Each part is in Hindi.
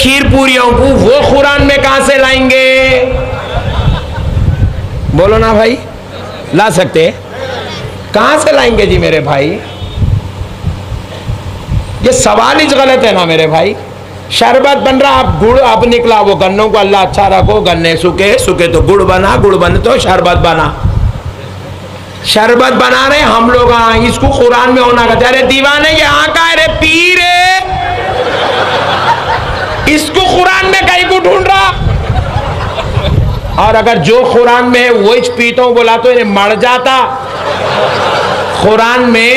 खीर पूरियों को वो कुरान में कहां से लाएंगे? बोलो ना भाई, ला सकते? कहां से लाएंगे जी मेरे भाई? ये सवाल ही गलत है ना मेरे भाई। शरबत बन रहा, आप गुड़ अब निकला, वो गन्नों को अल्लाह अच्छा रखो, गन्ने सूखे, सूखे तो गुड़ बना, गुड़ बने तो शरबत बना। शरबत बना रहे हम लोग, इसको कुरान में होना कहते। अरे दीवाने, ये आका है रे, पीर है, इसको कुरान में कहीं को ढूंढ रहा। और अगर जो कुरान में है वही पीता हूं बोला तो इन्हें मर जाता। कुरान में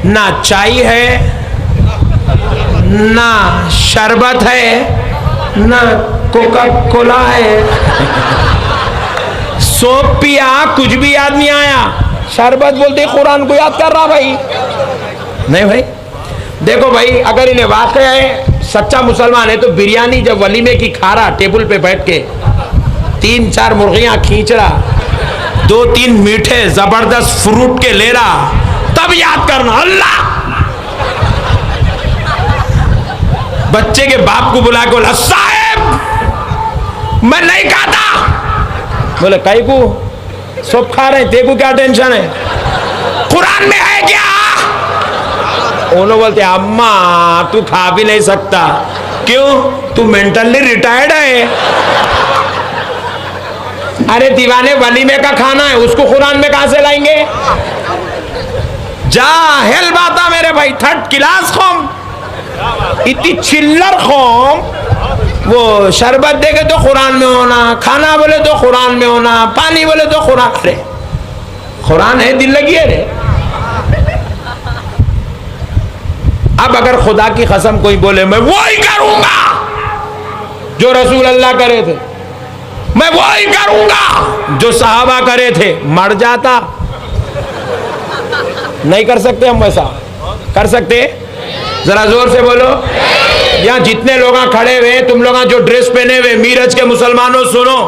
ना चाय है, ना शरबत है, ना कोका कोला है। सोप पिया, कुछ भी याद नहीं आया, शरबत बोलते कुरान को याद कर रहा भाई। नहीं भाई, देखो भाई, अगर इन्हें वाकई है सच्चा मुसलमान है तो बिरयानी जब वलीमे की खा रहा, टेबल पे बैठ के 3-4 मुर्गियां खींच रहा, 2-3 मीठे जबरदस्त फ्रूट के ले रहा, तब याद करना अल्लाह। बच्चे के बाप को बुला के बोला, साहब मैं नहीं खाता। बोले कई को सब खा रहे, तेको क्या टेंशन है? कुरान में है क्या? उन्होंने बोलते अम्मा तू खा भी नहीं सकता। क्यों? तू मेंटली रिटायर्ड है। अरे दीवाने, वलीमे का खाना है, उसको कुरान में कहां से लाएंगे? जाहिल बाता मेरे भाई, 3rd क्लास कौम, इतनी चिल्लर कौम। वो शरबत देखे तो कुरान में होना, खाना बोले तो कुरान में होना, पानी बोले तो कुरान। अरे कुरान है, दिल लगी है रे। अब अगर खुदा की कसम कोई बोले मैं वही करूंगा जो रसूल अल्लाह करे थे, मैं वही करूंगा जो सहाबा करे थे, मर जाता। नहीं कर सकते हम वैसा? कर सकते? जरा जोर से बोलो। यहाँ जितने लोग खड़े हुए, तुम लोग जो ड्रेस पहने हुए, मीरज के मुसलमानों सुनो,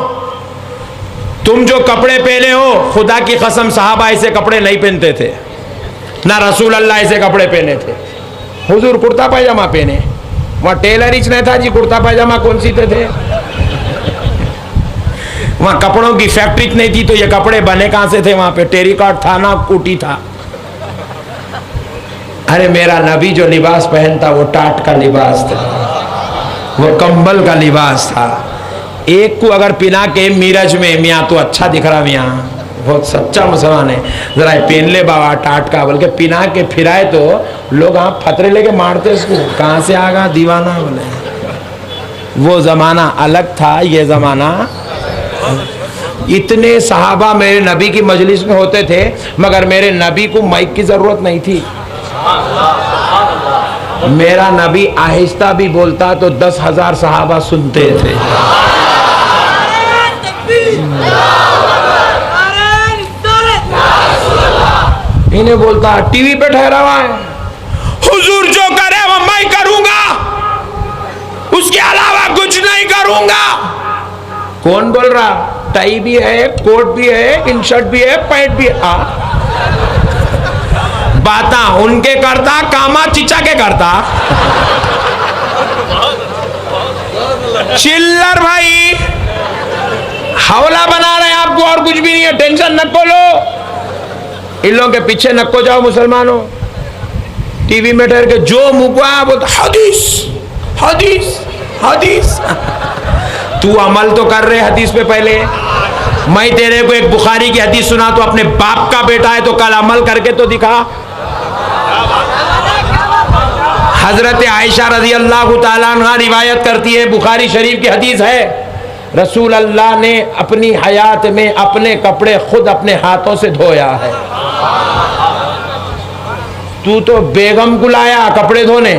तुम जो कपड़े पहने हो, खुदा की कसम सहाबा ऐसे कपड़े नहीं पहनते थे, ना रसूल अल्लाह ऐसे कपड़े पहने थे। हुजूर कुर्ता पायजामा पहने, वहां टेलर ही नहीं था जी, कुर्ता पायजामा कौन सी थे? वहां कपड़ों की फैक्ट्री नहीं थी, तो ये कपड़े बने कहां से थे? वहां पे टेरिकॉट था ना कूटी था। अरे मेरा नबी जो लिबास पहनता वो टाट का लिबास था, वो कंबल का लिबास था। एक को अगर पिना के मीरज में, मियाँ तो अच्छा दिख रहा, मियाँ बहुत सच्चा मुसलमान है, जरा पहन ले बाबा टाट का, बोल के पिना के फिराए तो लोग आप फतरे लेके मारते उसको, कहाँ से आगा दीवाना बोले। वो जमाना अलग था, ये जमाना। इतने सहाबा मेरे नबी की मजलिस में होते थे, मगर मेरे नबी को माइक की जरूरत नहीं थी। मेरा नबी आहिस्ता भी बोलता तो 10,000 सहाबा सुनते थे। इन्हें बोलता टीवी पे ठहरा हुआ है, हुजूर जो करे वो मैं करूंगा, उसके अलावा कुछ नहीं करूंगा। कौन बोल रहा? टाई भी है, कोट भी है, इन शर्ट भी है, पैंट भी है। बाता उनके करता, कामा चिचा के करता। चिल्लर भाई, हौला बना रहे हैं आपको, और कुछ भी नहीं है, टेंशन न लो। इन लोगों के पीछे नको जाओ मुसलमानों। टीवी में ठहर के जो मुकवा बोलता हदीस हदीस हदीस। तू अमल तो कर रहे हदीस पे पहले। मैं तेरे को एक बुखारी की हदीस सुना, तो अपने बाप का बेटा है तो कल अमल करके तो दिखा। हजरत आयशा रजी अल्लाह ताला अन्हा रिवायत करती है, बुखारी शरीफ की हदीस है, रसूल अल्लाह ने अपनी हयात में अपने कपड़े खुद अपने हाथों से धोया है। तू तो बेगम को लाया कपड़े धोने,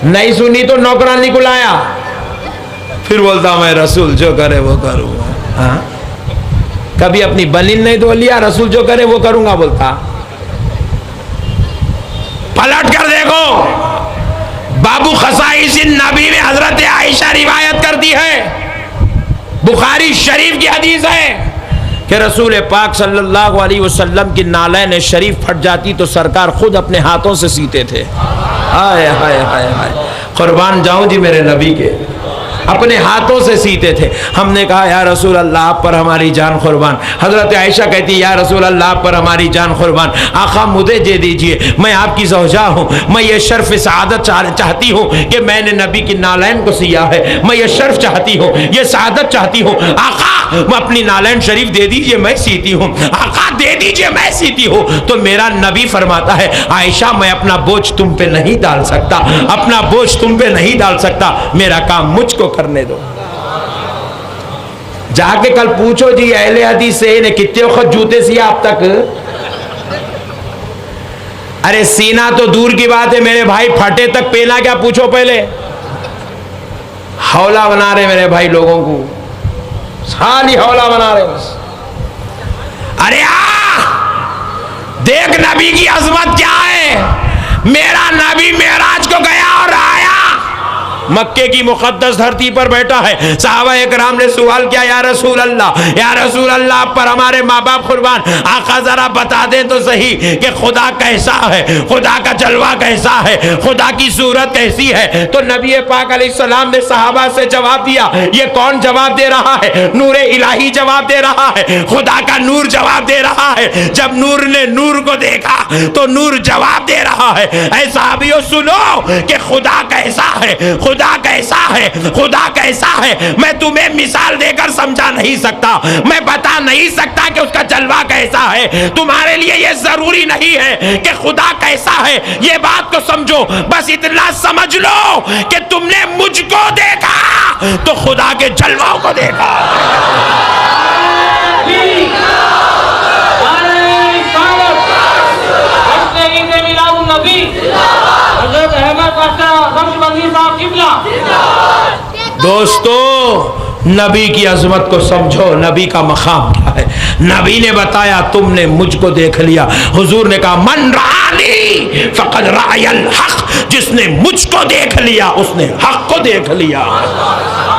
नहीं सुनी तो नौकरानी को लाया, फिर बोलता मैं रसूल जो करे वो करूंगा। हाँ, कभी अपनी बनिन नहीं धो लिया, रसूल जो करे वो करूंगा बोलता। पलट कर देखो, बाबू खसाइसिन नबी में हजरत आयशा रिवायत करती है, बुखारी शरीफ की हदीस है कि रसूल पाक सल्लल्लाहु अलैहि वसल्लम की नालैन शरीफ फट जाती तो सरकार खुद अपने हाथों से सीते थे। हाय हाय हाय हाय। कुर्बान जाऊं जी मेरे नबी के, अपने हाथों से सीते थे। हमने कहा या रसूल अल्लाह आप पर हमारी जान कुर्बान। हजरत आयशा कहती या रसूल अल्लाह आप पर हमारी जान कुर्बान, आका मुझे दे दीजिए, मैं आपकी ज़ौजा हूँ, मैं ये शर्फ सआदत चाहती हूँ कि मैंने नबी की नालैन को सिया है, मैं ये शर्फ चाहती हूँ, ये सआदत चाहती हूँ। आका मैं अपनी नालैन शरीफ दे दीजिए, मैं सीती हूँ। आका दे दीजिए, मैं सीती हूँ। तो मेरा नबी फरमाता है आयशा मैं अपना बोझ तुम पे नहीं डाल सकता, अपना बोझ तुम पे नहीं डाल सकता, मेरा काम मुझको करने दो। जाके कल पूछो जी अहले हदीस से ने कितने वक्त जूते सिया अब तक। अरे सीना तो दूर की बात है मेरे भाई, फटे तक पहना क्या पूछो पहले। हौला बना रहे मेरे भाई लोगों को, साली हौला बना रहे बस। अरे देख नबी की अजमत क्या है। मेरा नबी मेराज को गया और आया, मक्के की मुकद्दस धरती पर बैठा है। सहाबा इकराम ने सवाल किया या रसूल अल्लाह आप पर हमारे माँ बाप कुर्बान, आका जरा बता दें तो सही कि खुदा कैसा है, खुदा का जलवा कैसा है, खुदा की सूरत कैसी है। तो नबी पाक अलैहिस्सलाम ने सहाबा से जवाब दिया। ये कौन जवाब दे रहा है? नूर इलाही जवाब दे रहा है, खुदा का नूर जवाब दे रहा है। जब नूर ने नूर को देखा तो नूर जवाब दे रहा है ऐ सहाबियों सुनो कि खुदा कैसा है, खुदा कैसा है, खुदा कैसा है। मैं तुम्हें मिसाल देकर समझा नहीं सकता, मैं बता नहीं सकता कि उसका जलवा कैसा है। तुम्हारे लिए यह जरूरी नहीं है कि खुदा कैसा है, ये बात को समझो। बस इतना समझ लो कि तुमने मुझको देखा तो खुदा के जलवाओं को देखा। दोस्तों नबी की अजमत को समझो, नबी का मकाम क्या है। नबी ने बताया तुमने मुझको देख लिया। हुजूर ने कहा मन रानी फकद रायल हक, जिसने मुझको देख लिया उसने हक को देख लिया।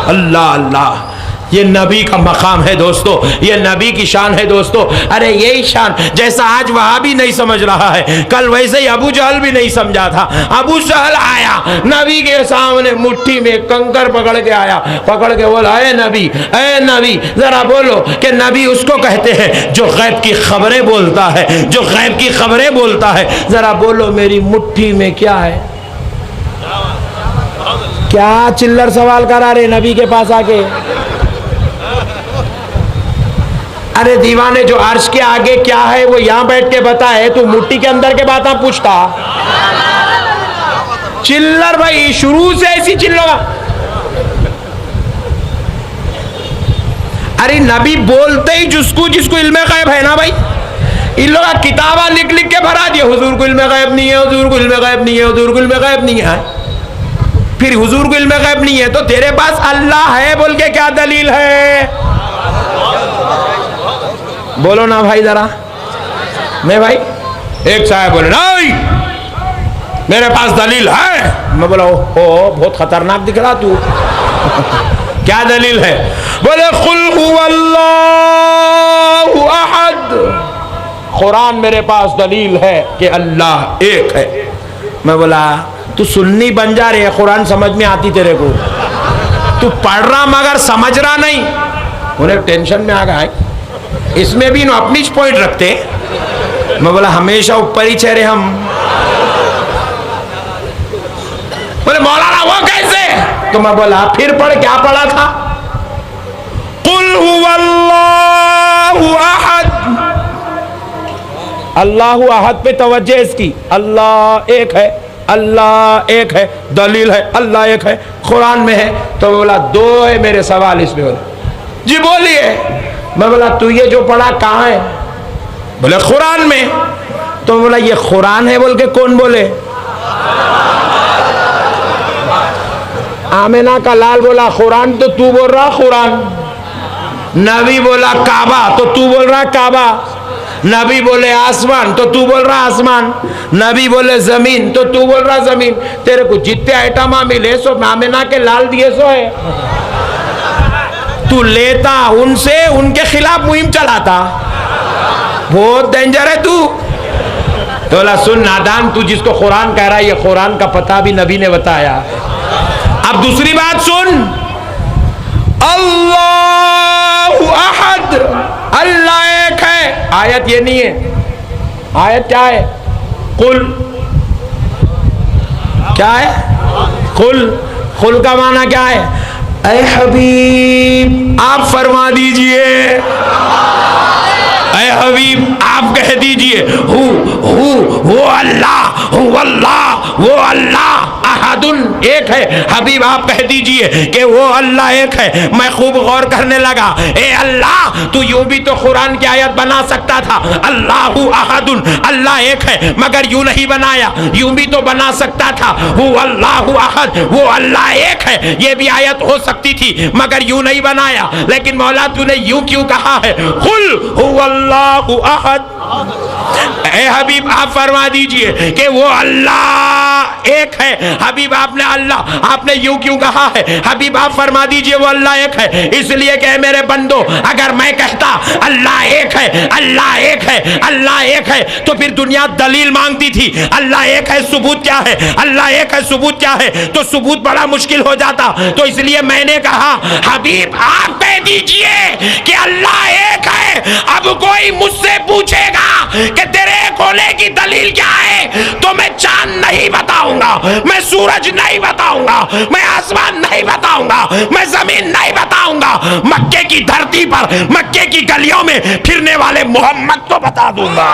अल्लाह अल्लाह, ये नबी का मकाम है दोस्तों, ये नबी की शान है दोस्तों। अरे यही शान जैसा आज वहां भी नहीं समझ रहा है, कल वैसे ही अबू जहल भी नहीं समझा था। अबू जहल आया नबी के सामने, मुट्ठी में कंकर पकड़ के आया, पकड़ के बोला ए नबी जरा बोलो कि नबी उसको कहते हैं जो गैब की खबरें बोलता है, जो गैब की खबरें बोलता है। जरा बोलो मेरी मुट्ठी में क्या है। क्या चिल्लर सवाल करा रहे नबी के पास आके। अरे दीवाने, जो अर्श के आगे क्या है वो यहां बैठ के बताए, तू मुट्ठी के अंदर के बात पूछता। चिल्लर भाई शुरू से ऐसी चिल्लोगा। अरे नबी बोलते ही जिसको इल्मे गैब है ना भाई, इन लोग किताबा लिख लिख के भरा दिया। हुजूर को इल्मे गैब नहीं है, हुजूर को इल्मे गैब नहीं है, हुजूर को इल्मे गैब नहीं है। फिर हुजूर को इल्मे गैब नहीं है तो तेरे पास अल्लाह है बोल के क्या दलील है? बोलो ना भाई जरा। मैं भाई एक साहब बोले नहीं मेरे पास दलील है। मैं बोला ओ बहुत खतरनाक दिख रहा तू। क्या दलील है? बोले कुल हुवल्लाहु अहद, कुरान मेरे पास दलील है कि अल्लाह एक है। मैं बोला तू सुन्नी बन जा रही है, कुरान समझ में आती तेरे को, तू पढ़ रहा मगर समझ रहा नहीं। उन्हें टेंशन में आ गया, इसमें भी अपनी पॉइंट रखते। मैं बोला हमेशा ऊपर ही चेहरे हम। बोले मौलाना वो कैसे? तो मैं बोला फिर पढ़, क्या पढ़ा था? कुल हुवल्लाहु अहद, अल्लाहु अहद पे तवज्जो इसकी। अल्लाह एक है, अल्लाह एक है, दलील है अल्लाह एक है, कुरान में है। तो बोला दो है मेरे सवाल इसमें। बोले जी बोलिए। मैं बोला तू ये जो पढ़ा कहाँ है? बोले कुरान में। तो बोला ये कुरान है बोल के कौन बोले? आमिना का लाल बोला कुरान, तो तू बोल रहा कुरान। नबी बोला काबा, तो तू बोल रहा काबा। नबी बोले आसमान, तो तू बोल रहा आसमान। नबी बोले जमीन, तो तू बोल रहा जमीन। तेरे को जितने आइटम मिले सो आमिना के लाल दिए सो है। तू लेता उनसे, उनके खिलाफ मुहिम चलाता। बहुत डेंजर है तू। तो बोला सुन नादान, तू जिसको कुरान कह रहा है ये कुरान का पता भी नबी ने बताया। अब दूसरी बात सुन, अल्लाहु अहद, अल्लाह एक है। आयत ये नहीं है, आयत क्या है? कुल, क्या है? कुल। कुल का माना क्या है? ऐ हबीब आप फरमा दीजिए, ऐ हबीब आप कह दीजिए, वो अल्लाह वो अल्लाह अहदुन एक है। हबीब आप कह दीजिए कि वो अल्लाह एक है। मैं खूब गौर करने लगा, ए अल्लाह तू यूं भी तो कुरान की आयत बना सकता था, अल्लाहु अहदुन अल्लाह एक है, मगर यूं नहीं बनाया। यूं भी तो बना सकता था, वो अल्लाहु अहद वो अल्लाह एक है, ये भी आयत हो सकती थी, मगर यूं नहीं बनाया। लेकिन मौला तूने यूं क्यों कहा है? कुल हुवल्लाहु अहद। ए हबीब आप फरमा दीजिए कि वो अल्लाह एक है। हबीब आपने अल्लाह आपने यूं क्यों कहा है? हबीब आप फरमा दीजिए वो अल्लाह एक है, इसलिए कि मेरे बंदो अगर मैं कहता अल्लाह एक है, अल्लाह एक है, अल्लाह एक है, तो फिर दुनिया दलील मांगती थी। अल्लाह एक है सबूत क्या है? अल्लाह एक है सबूत क्या है? तो सबूत बड़ा मुश्किल हो जाता। तो इसलिए मैंने कहा हबीब आप कह दीजिए कि अल्लाह एक है। अब कोई मुझसे पूछेगा कि तेरे होने की दलील क्या है, तो मैं चांद नहीं बताऊंगा, मैं सूरज नहीं बताऊंगा, मैं आसमान नहीं बताऊंगा, मैं जमीन नहीं बताऊंगा, मक्के की धरती पर मक्के की गलियों में फिरने वाले मोहम्मद को बता दूंगा।